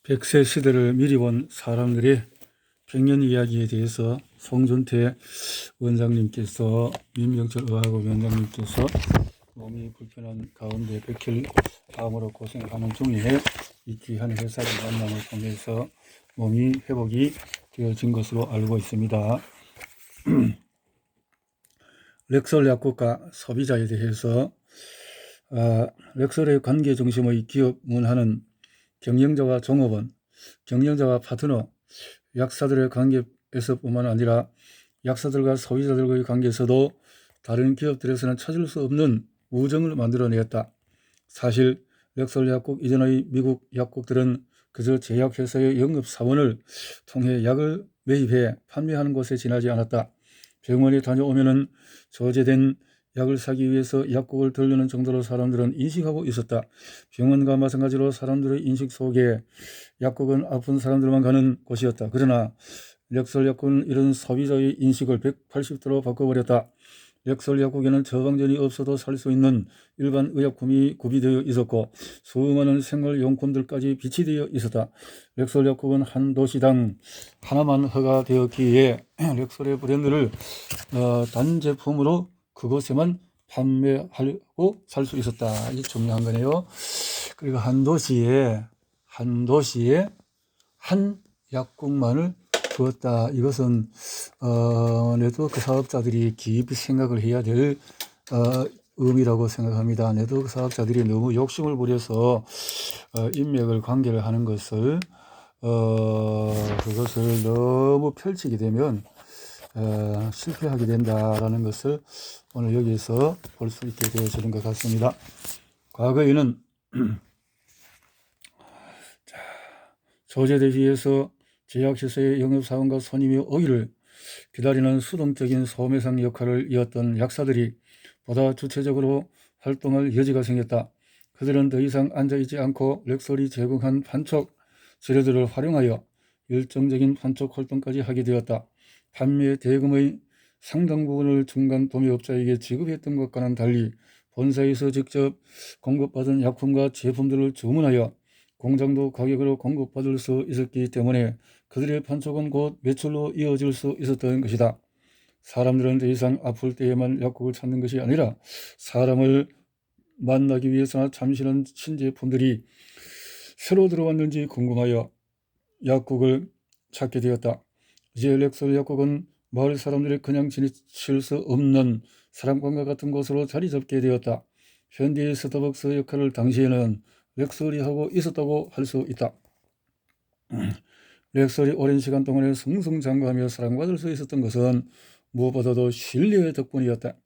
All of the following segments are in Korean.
백세 시대를 미리 본 사람들의 백년 이야기에 대해서 송준태 원장님께서, 민병철 의학원 원장님께서 몸이 불편한 가운데 백혈 암으로 고생하는 중에 이 귀한 회사의 만남을 통해서 몸이 회복이 되어진 것으로 알고 있습니다. 렉설 약국과 소비자에 대해서 렉설의 관계 중심의 기업 문화는 경영자와 종업원, 경영자와 파트너, 약사들의 관계에서뿐만 아니라 약사들과 소비자들과의 관계에서도 다른 기업들에서는 찾을 수 없는 우정을 만들어내었다. 사실 렉설 약국 이전의 미국 약국들은 그저 제약회사의 영업사원을 통해 약을 매입해 판매하는 곳에 지나지 않았다. 병원에 다녀오면은 저제된 약을 사기 위해서 약국을 들르는 정도로 사람들은 인식하고 있었다. 병원과 마찬가지로 사람들의 인식 속에 약국은 아픈 사람들만 가는 곳이었다. 그러나 렉설 약국은 이런 소비자의 인식을 180도로 바꿔버렸다. 렉설 약국에는 처방전이 없어도 살 수 있는 일반 의약품이 구비되어 있었고 수많은 생활용품들까지 비치되어 있었다. 렉설 약국은 한 도시당 하나만 허가되었기에 렉설의 브랜드를 단제품으로 그곳에만 판매하고 살 수 있었다. 이게 중요한 거네요. 그리고 한 도시에 한 약국만을 두었다. 이것은 네트워크 사업자들이 깊이 생각을 해야 될 의미라고 생각합니다. 네트워크 사업자들이 너무 욕심을 부려서 인맥을 관계를 하는 것을 그것을 너무 펼치게 되면 실패하게 된다라는 것을 오늘 여기에서 볼 수 있게 되어지는 것 같습니다. 과거에는 소재 대비해서 제약회사의 영업사원과 손님의 오기를 기다리는 수동적인 소매상 역할을 이었던 약사들이 보다 주체적으로 활동할 여지가 생겼다. 그들은 더 이상 앉아있지 않고 렉설이 제공한 판촉 재료들을 활용하여 열정적인 판촉 활동까지 하게 되었다. 판매 대금의 상당 부분을 중간 도매업자에게 지급했던 것과는 달리 본사에서 직접 공급받은 약품과 제품들을 주문하여 공장도 가격으로 공급받을 수 있었기 때문에 그들의 판촉은 곧 매출로 이어질 수 있었던 것이다. 사람들은 더 이상 아플 때에만 약국을 찾는 것이 아니라 사람을 만나기 위해서나 잠시는 신제품들이 새로 들어왔는지 궁금하여 약국을 찾게 되었다. 이제 렉설 약국은 마을 사람들이 그냥 지나칠 수 없는 사랑방과 같은 곳으로 자리 잡게 되었다. 현대의 스타벅스 역할을 당시에는 렉설이 하고 있었다고 할 수 있다. 렉설이 오랜 시간 동안에 승승장구하며 사랑받을 수 있었던 것은 무엇보다도 신뢰의 덕분이었다.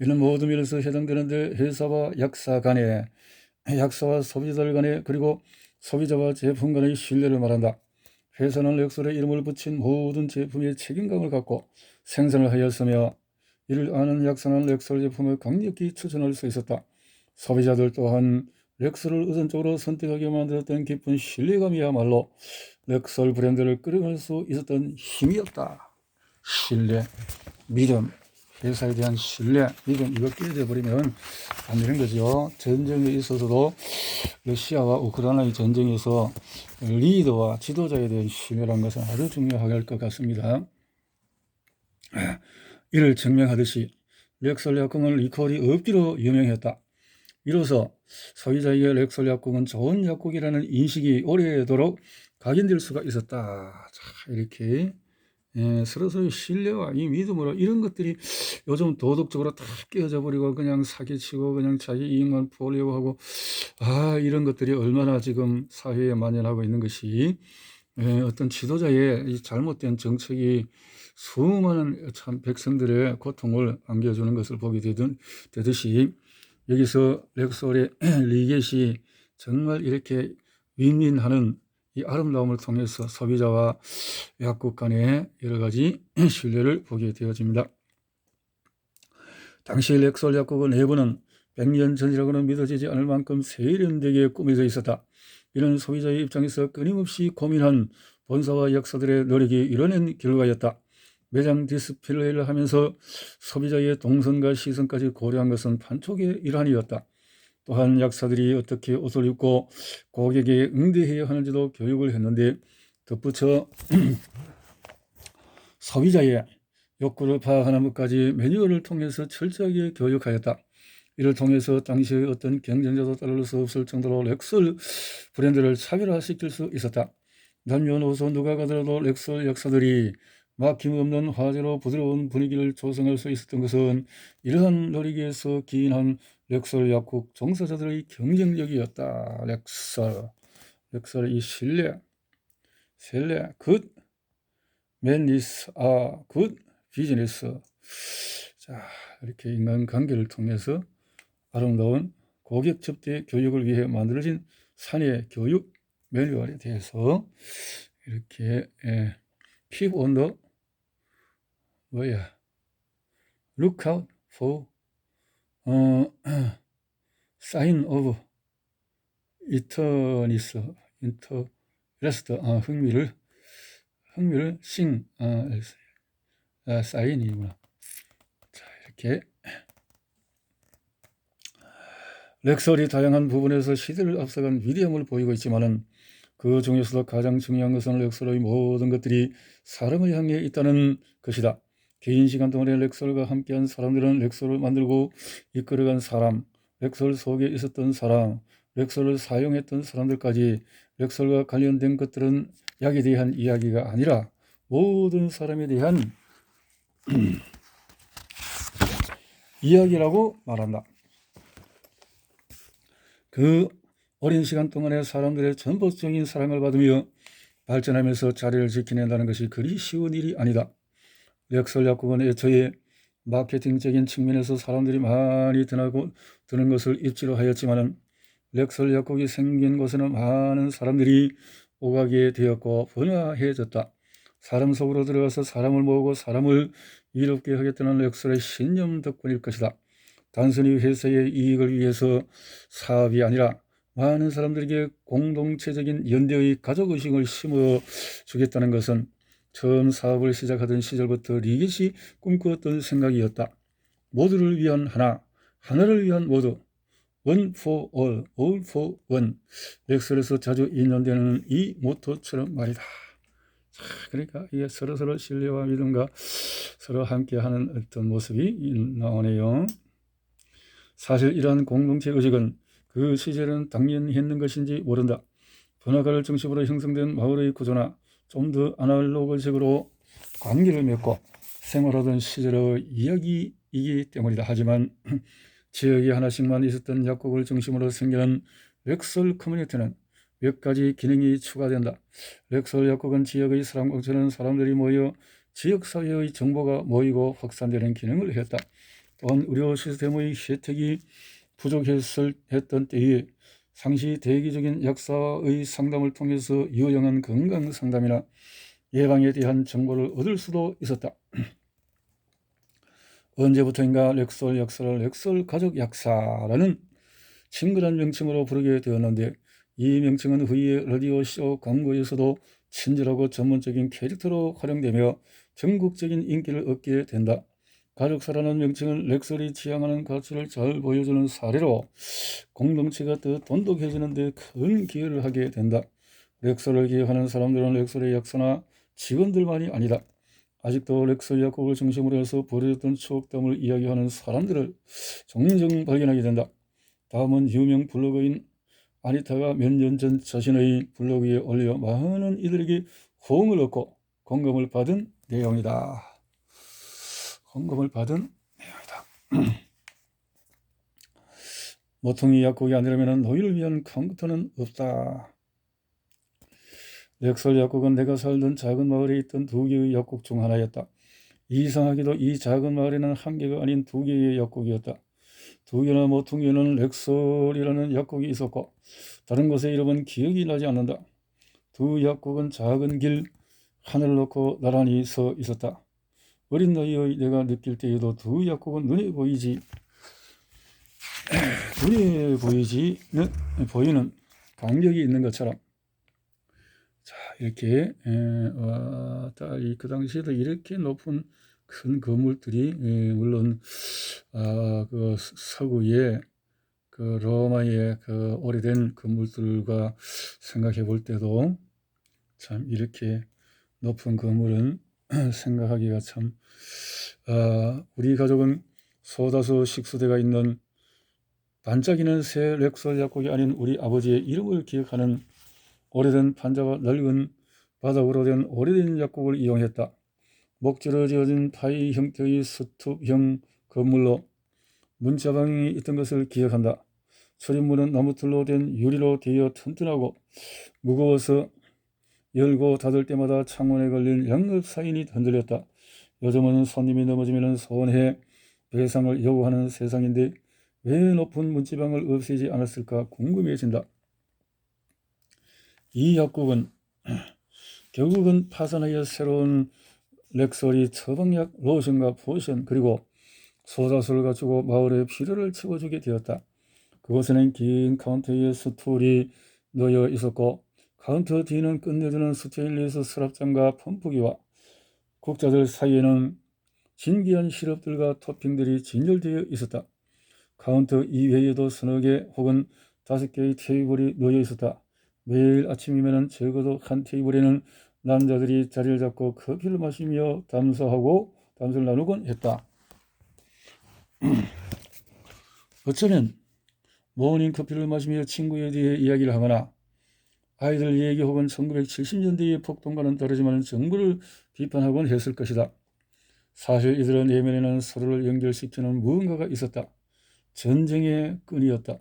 이는 모든 면에서 해당되는데 회사와 약사 간에, 약사와 소비자들 간에, 그리고 소비자와 제품 간의 신뢰를 말한다. 회사는 렉설의 이름을 붙인 모든 제품에 책임감을 갖고 생산을 하였으며 이를 아는 약사는 렉설 제품을 강력히 추천할 수 있었다. 소비자들 또한 렉설을 우선적으로 선택하게 만들었던 깊은 신뢰감이야말로 렉설 브랜드를 끌어갈 수 있었던 힘이었다. 신뢰, 믿음, 회사에 대한 신뢰, 믿음, 이거 깨져버리면 안 되는 거죠. 전쟁에 있어서도 러시아와 우크라이나의 전쟁에서 리더와 지도자에 대한 신뢰라는 것은 아주 중요할 것 같습니다. 이를 증명하듯이 렉설 약국은 리콜이 없기로 유명했다. 이로써 소비자에게 렉설 약국은 좋은 약국이라는 인식이 오래도록 각인될 수가 있었다. 자, 이렇게 서로서의 신뢰와 이 믿음으로 이런 것들이 요즘 도덕적으로 다 깨어져 버리고 그냥 사기치고 그냥 자기 이익만 보려고 하고 이런 것들이 얼마나 지금 사회에 만연하고 있는 것이 어떤 지도자의 이 잘못된 정책이 수많은 참 백성들의 고통을 안겨주는 것을 보게 되듯이 여기서 렉설의 리겟이 정말 이렇게 윈윈하는 이 아름다움을 통해서 소비자와 약국 간의 여러 가지 신뢰를 보게 되어집니다. 당시 렉설 약국의 내부는 100년 전이라고는 믿어지지 않을 만큼 세련되게 꾸며져 있었다. 이는 소비자의 입장에서 끊임없이 고민한 본사와 약사들의 노력이 이뤄낸 결과였다. 매장 디스플레이를 하면서 소비자의 동선과 시선까지 고려한 것은 판촉의 일환이었다. 또한 약사들이 어떻게 옷을 입고 고객에 응대해야 하는지도 교육을 했는데, 덧붙여 소비자의 욕구를 파악하는 것까지 매뉴얼을 통해서 철저하게 교육하였다. 이를 통해서 당시의 어떤 경쟁자도 따를 수 없을 정도로 렉솔 브랜드를 차별화시킬 수 있었다. 남녀노소 누가 가더라도 렉솔 약사들이 막힘없는 화제로 부드러운 분위기를 조성할 수 있었던 것은 이러한 노력에서 기인한 렉솔 약국 종사자들의 경쟁력이었다. 렉솔의 이 신뢰, 굿 맨리스, 굿 비즈니스. 자, 이렇게 인간관계를 통해서 아름다운 고객 접대 교육을 위해 만들어진 사내 교육 매뉴얼에 대해서 이렇게 keep on the look out for sign of interest, 흥미를 사인이구나. 자, 이렇게 렉솔이 다양한 부분에서 시대를 앞서간 위대함을 보이고 있지만은 그 중에서도 가장 중요한 것은 렉솔의 모든 것들이 사람을 향해 있다는 것이다. 긴 시간 동안에 렉솔과 함께한 사람들은 렉솔을 만들고 이끌어간 사람, 렉솔 속에 있었던 사람, 렉솔을 사용했던 사람들까지 렉솔과 관련된 것들은 약에 대한 이야기가 아니라 모든 사람에 대한 이야기라고 말한다. 그 오랜 시간 동안에 사람들의 전폭적인 사랑을 받으며 발전하면서 자리를 지켜낸다는 것이 그리 쉬운 일이 아니다. 렉솔 약국은 애초에 마케팅적인 측면에서 사람들이 많이 드는 것을 입지로 하였지만은 렉솔 약국이 생긴 곳에는 많은 사람들이 오가게 되었고 번화해졌다. 사람 속으로 들어가서 사람을 모으고 사람을 이롭게 하겠다는 렉솔의 신념 덕분일 것이다. 단순히 회사의 이익을 위해서 사업이 아니라 많은 사람들에게 공동체적인 연대의 가족의식을 심어주겠다는 것은 처음 사업을 시작하던 시절부터 리겟이 꿈꾸었던 생각이었다. 모두를 위한 하나, 하나를 위한 모두, one for all, all for one. 렉설에서 자주 인용되는 이 모토처럼 말이다. 그러니까 이게 서로 신뢰와 믿음과 서로 함께하는 어떤 모습이 나오네요. 사실 이러한 공동체 의식은 그 시절은 당연히 했는 것인지 모른다. 번화가를 중심으로 형성된 마을의 구조나 좀 더 아날로그식으로 관계를 맺고 생활하던 시절의 이야기이기 때문이다. 하지만 지역에 하나씩만 있었던 약국을 중심으로 생기는 렉솔 커뮤니티는 몇 가지 기능이 추가된다. 렉솔 약국은 지역의 사람 공처럼 사람들이 모여 지역사회의 정보가 모이고 확산되는 기능을 했다. 또한 의료 시스템의 혜택이 부족했던 때에 상시 대기적인 약사의 상담을 통해서 유용한 건강 상담이나 예방에 대한 정보를 얻을 수도 있었다. 언제부터인가 렉솔 약사를 렉솔 가족 약사라는 친근한 명칭으로 부르게 되었는데, 이 명칭은 후에 라디오쇼 광고에서도 친절하고 전문적인 캐릭터로 활용되며 전국적인 인기를 얻게 된다. 가족사라는 명칭은 렉솔이 지향하는 가치를 잘 보여주는 사례로 공동체가 더 돈독해지는 데 큰 기여를 하게 된다. 렉솔을 기획하는 사람들은 렉솔의 약사나 직원들만이 아니다. 아직도 렉솔 약국을 중심으로 해서 버려졌던 추억담을 이야기하는 사람들을 종종 발견하게 된다. 다음은 유명 블로거인 아니타가 몇 년 전 자신의 블로그에 올려 많은 이들에게 호응을 얻고 공감을 받은 내용이다. 모퉁이 약국이 아니라면 너희를 위한 컴퓨터는 없다. 렉솔 약국은 내가 살던 작은 마을에 있던 두 개의 약국 중 하나였다. 이상하게도 이 작은 마을에는 한 개가 아닌 두 개의 약국이었다. 두 개나 모퉁이에는 렉솔이라는 약국이 있었고 다른 곳의 이름은 기억이 나지 않는다. 두 약국은 작은 길 하늘을 놓고 나란히 서 있었다. 어린 나이의 내가 느낄 때에도 두 약국은 눈에 보이는 간격이 있는 것처럼. 자, 이렇게 그 당시에도 이렇게 높은 큰 건물들이 물론 그 서구의 그 로마의 그 오래된 건물들과 생각해 볼 때도 참 이렇게 높은 건물은 생각하기가 참 우리 가족은 소다수 식수대가 있는 반짝이는 새 렉설 약국이 아닌 우리 아버지의 이름을 기억하는 오래된 판자와 낡은 바닥으로 된 오래된 약국을 이용했다. 목재로 지어진 파이 형태의 스톱형 건물로 문자방이 있던 것을 기억한다. 출입문은 나무틀로 된 유리로 되어 튼튼하고 무거워서 열고 닫을 때마다 창문에 걸린 양옆 사인이 흔들렸다. 요즘은 손님이 넘어지면 손해 배상을 요구하는 세상인데 왜 높은 문지방을 없애지 않았을까 궁금해진다. 이 약국은 결국은 파산하여 새로운 렉설이 처방약, 로션과 포션 그리고 소다수를 갖추고 마을의 필요를 채워주게 되었다. 그곳에는 긴 카운터에 스툴이 놓여 있었고 카운터 뒤는 끝내주는 스테인리스 서랍장과 펌프기와 국자들 사이에는 진귀한 시럽들과 토핑들이 진열되어 있었다. 카운터 이외에도 서너 개 혹은 5개의 테이블이 놓여 있었다. 매일 아침이면 적어도 한 테이블에는 남자들이 자리를 잡고 커피를 마시며 담소를 나누곤 했다. 어쩌면 모닝커피를 마시며 친구에 대해 이야기를 하거나 아이들 얘기 혹은 1970년대의 폭동과는 다르지만 정부를 비판하곤 했을 것이다. 사실 이들의 내면에는 서로를 연결시키는 무언가가 있었다. 전쟁의 끈이었다.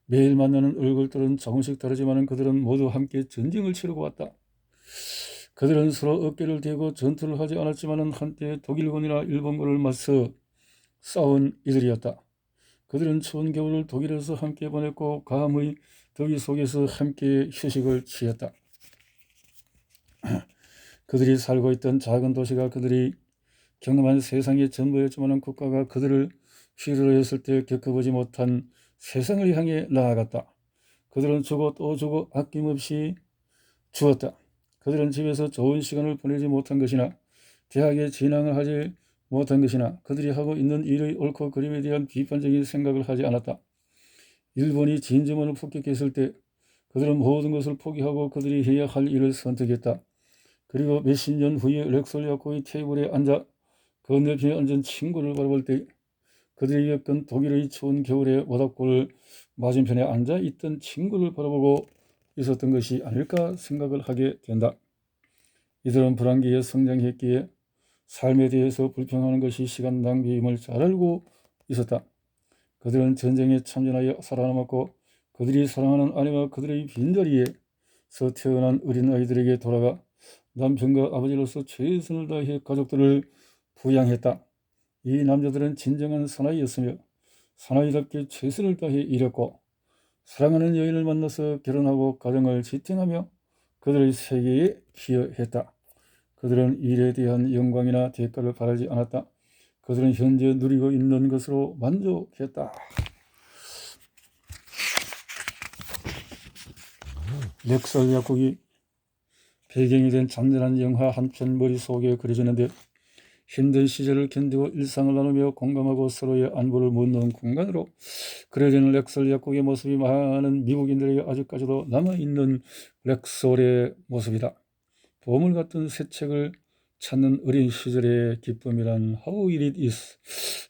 매일 만나는 얼굴들은 조금씩 다르지만 그들은 모두 함께 전쟁을 치르고 왔다. 그들은 서로 어깨를 대고 전투를 하지 않았지만 한때 독일군이나 일본군을 맞서 싸운 이들이었다. 그들은 추운 겨울을 독일에서 함께 보냈고 감의 더위 속에서 함께 휴식을 취했다. 그들이 살고 있던 작은 도시가 그들이 경험한 세상의 전부였지만 국가가 그들을 필요로 했을 때 겪어보지 못한 세상을 향해 나아갔다. 그들은 주고 또 주고 아낌없이 주었다. 그들은 집에서 좋은 시간을 보내지 못한 것이나 대학에 진학을 하지 못한 것이나 그들이 하고 있는 일의 옳고 그름에 대한 비판적인 생각을 하지 않았다. 일본이 진주만을 폭격했을 때 그들은 모든 것을 포기하고 그들이 해야 할 일을 선택했다. 그리고 몇십 년 후에 렉설 약국의 테이블에 앉아 건너편에 앉은 친구를 바라볼 때 그들이 겪은 독일의 추운 겨울의 모닥불 맞은편에 앉아 있던 친구를 바라보고 있었던 것이 아닐까 생각을 하게 된다. 이들은 불안기에 성장했기에 삶에 대해서 불평하는 것이 시간 낭비임을 잘 알고 있었다. 그들은 전쟁에 참전하여 살아남았고 그들이 사랑하는 아내와 그들의 빈자리에서 태어난 어린 아이들에게 돌아가 남편과 아버지로서 최선을 다해 가족들을 부양했다. 이 남자들은 진정한 사나이였으며 사나이답게 최선을 다해 일했고 사랑하는 여인을 만나서 결혼하고 가정을 지탱하며 그들의 세계에 기여했다. 그들은 일에 대한 영광이나 대가를 바라지 않았다. 그들은 현재 누리고 있는 것으로 만족했다. 렉설 약국이 배경이 된 잔잔한 영화 한 편 머릿속에 그려지는데 힘든 시절을 견디고 일상을 나누며 공감하고 서로의 안부를 묻는 공간으로 그려지는 렉설 약국의 모습이 많은 미국인들에게 아직까지도 남아있는 렉설의 모습이다. 보물 같은 새 책을 찾는 어린 시절의 기쁨이란 How it is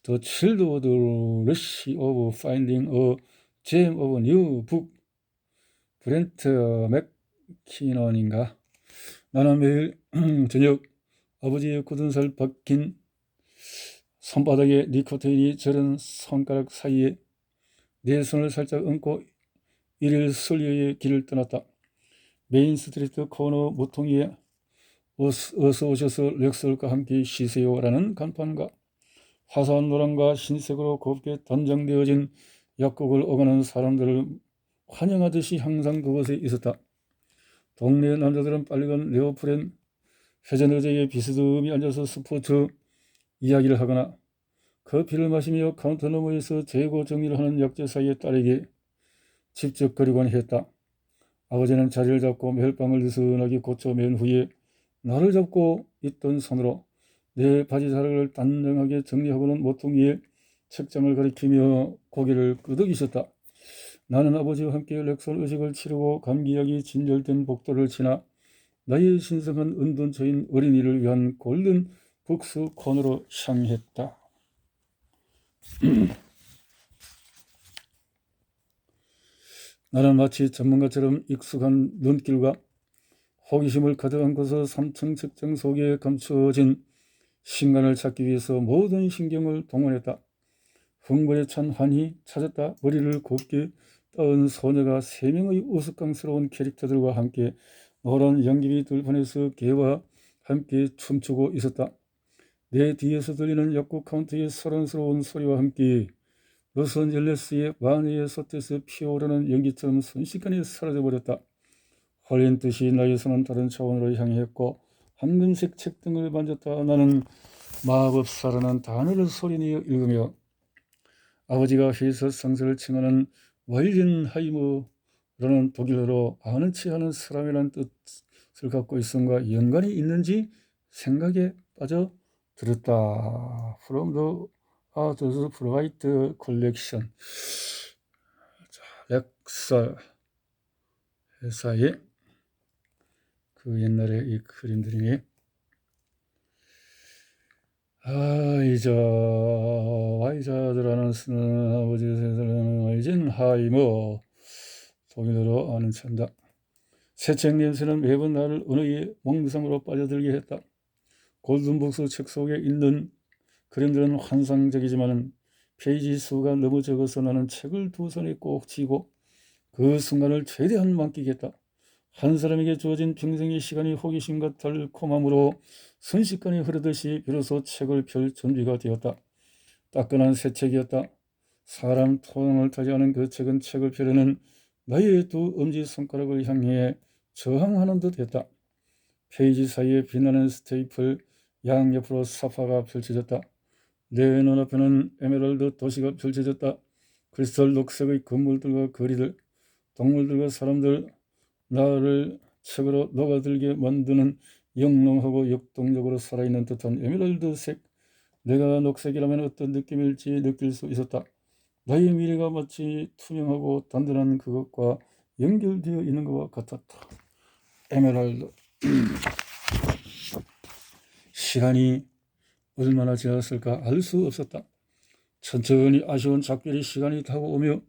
the childhood rush of finding a gem of a new book. 브렌트 맥키넌인가? 나는 매일 저녁 아버지의 굳은 살 박힌 손바닥에 니코틴이 저른 손가락 사이에 내 손을 살짝 얹고 일일 순리의 길을 떠났다. 메인 스트리트 코너 모퉁이에 어서 오셔서 렉설과 함께 쉬세요라는 간판과 화사한 노란과 흰색으로 곱게 단장되어진 약국을 오가는 사람들을 환영하듯이 항상 그곳에 있었다. 동네 남자들은 빨간 네오프렌 회전 의자에 비스듬히 앉아서 스포츠 이야기를 하거나 커피를 마시며 카운터 너머에서 재고 정리를 하는 약재사의 딸에게 직접 그리곤 했다. 아버지는 자리를 잡고 멜빵을 느슨하게 고쳐 맨 후에 나를 잡고 있던 손으로 내 바지 자락을 단정하게 정리하고는 모퉁이에 책장을 가리키며 고개를 끄덕이셨다. 나는 아버지와 함께 렉솔 의식을 치르고 감기약이 진절된 복도를 지나 나의 신성한 은둔처인 어린이를 위한 골든 북스 콘으로 향했다. 나는 마치 전문가처럼 익숙한 눈길과 호기심을 가득한 곳의 3층 책장 속에 감추어진 신간을 찾기 위해서 모든 신경을 동원했다. 흥분에 찬 환희 찾았다. 머리를 곱게 떠은 소녀가 3명의 우스꽝스러운 캐릭터들과 함께 노란 연기비 들판에서 개와 함께 춤추고 있었다. 내 뒤에서 들리는 약국 카운터의 소란스러운 소리와 함께 로스앤젤레스의 마녀의 솥에서 피어오르는 연기처럼 순식간에 사라져버렸다. 홀린 듯이 나의 손은 다른 차원으로 향했고 황금색 책등을 만졌다. 나는 마법사라는 단어를 소리내어 읽으며 아버지가 회사 상사를 칭하는 와일젠하이머라는 독일어로 아는 체 하는 사람이라는 뜻을 갖고 있음과 연관이 있는지 생각에 빠져들었다. From the Arthur's Private Collection. 렉설 회사의 그 옛날에 이 그림들이니 와이자드라는 쓰는 아버지의 세상은 와이젠하이머 독일어로 아는 찬다. 새 책 냄새는 매번 나를 은혜의 몽상으로 빠져들게 했다. 골든북스 책 속에 있는 그림들은 환상적이지만 페이지 수가 너무 적어서 나는 책을 두 손에 꼭 쥐고 그 순간을 최대한 만끽했다. 한 사람에게 주어진 평생의 시간이 호기심과 달콤함으로 순식간에 흐르듯이 비로소 책을 펼 준비가 되었다. 따끈한 새 책이었다. 사람 토양을 타지 않은 그 책은 책을 펴려는 나의 두 엄지손가락을 향해 저항하는 듯 했다. 페이지 사이에 빛나는 스테이플 양옆으로 사파가 펼쳐졌다. 내 눈앞에는 에메랄드 도시가 펼쳐졌다. 크리스탈 녹색의 건물들과 거리들, 동물들과 사람들, 나를 책으로 녹아들게 만드는 영롱하고 역동적으로 살아있는 듯한 에메랄드색. 내가 녹색이라면 어떤 느낌일지 느낄 수 있었다. 나의 미래가 마치 투명하고 단단한 그것과 연결되어 있는 것과 같았다. 에메랄드. 시간이 얼마나 지났을까 알 수 없었다. 천천히 아쉬운 작별의 시간이 다가오며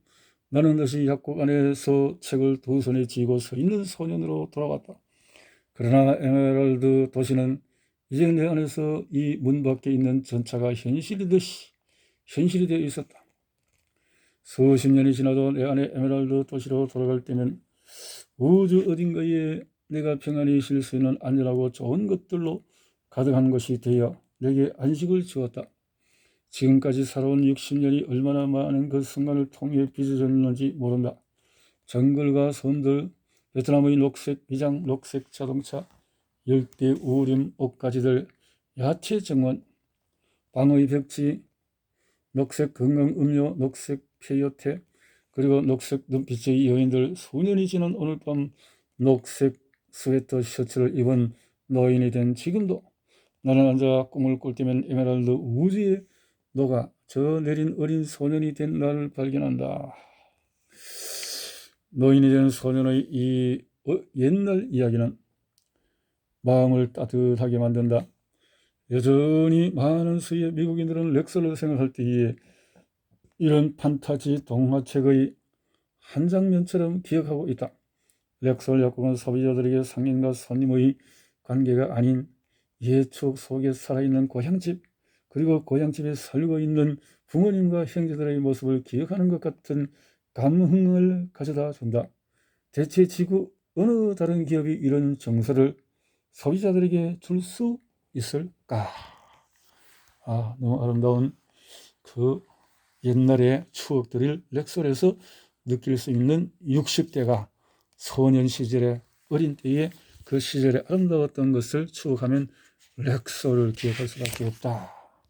나는 다시 약국 안에서 책을 두 손에 쥐고 서 있는 소년으로 돌아왔다. 그러나 에메랄드 도시는 이제 내 안에서 이 문 밖에 있는 전차가 현실이 되어 있었다. 수십 년이 지나도 내 안에 에메랄드 도시로 돌아갈 때면 우주 어딘가에 내가 평안히 쉴 수 있는 안전하고 좋은 것들로 가득한 것이 되어 내게 안식을 주었다. 지금까지 살아온 60년이 얼마나 많은 그 순간을 통해 빚어졌는지 모른다. 정글과 섬들, 베트남의 녹색 비장, 녹색 자동차, 열대 우림 옷가지들, 야채 정원, 방의 벽지, 녹색 건강 음료, 녹색 페이오테, 그리고 녹색 눈빛의 여인들, 수년이 지난 오늘 밤 녹색 스웨터 셔츠를 입은 노인이 된 지금도 나는 앉아 꿈을 꿀 때면 에메랄드 우주에 녹아 저 내린 어린 소년이 된 나를 발견한다. 노인이 된 소년의 이 옛날 이야기는 마음을 따뜻하게 만든다. 여전히 많은 수의 미국인들은 렉설을 생각할 때에 이런 판타지 동화책의 한 장면처럼 기억하고 있다. 렉설 약국은 소비자들에게 상인과 손님의 관계가 아닌 옛 추억 속에 살아있는 고향집, 그리고 고향집에 살고 있는 부모님과 형제들의 모습을 기억하는 것 같은 감흥을 가져다 준다. 대체 지구 어느 다른 기업이 이런 정서를 소비자들에게 줄 수 있을까? 너무 아름다운 그 옛날의 추억들을 렉설에서 느낄 수 있는 60대가 소년 시절의 어린 때의 그 시절에 아름다웠던 것을 추억하면 렉설을 기억할 수밖에 없다.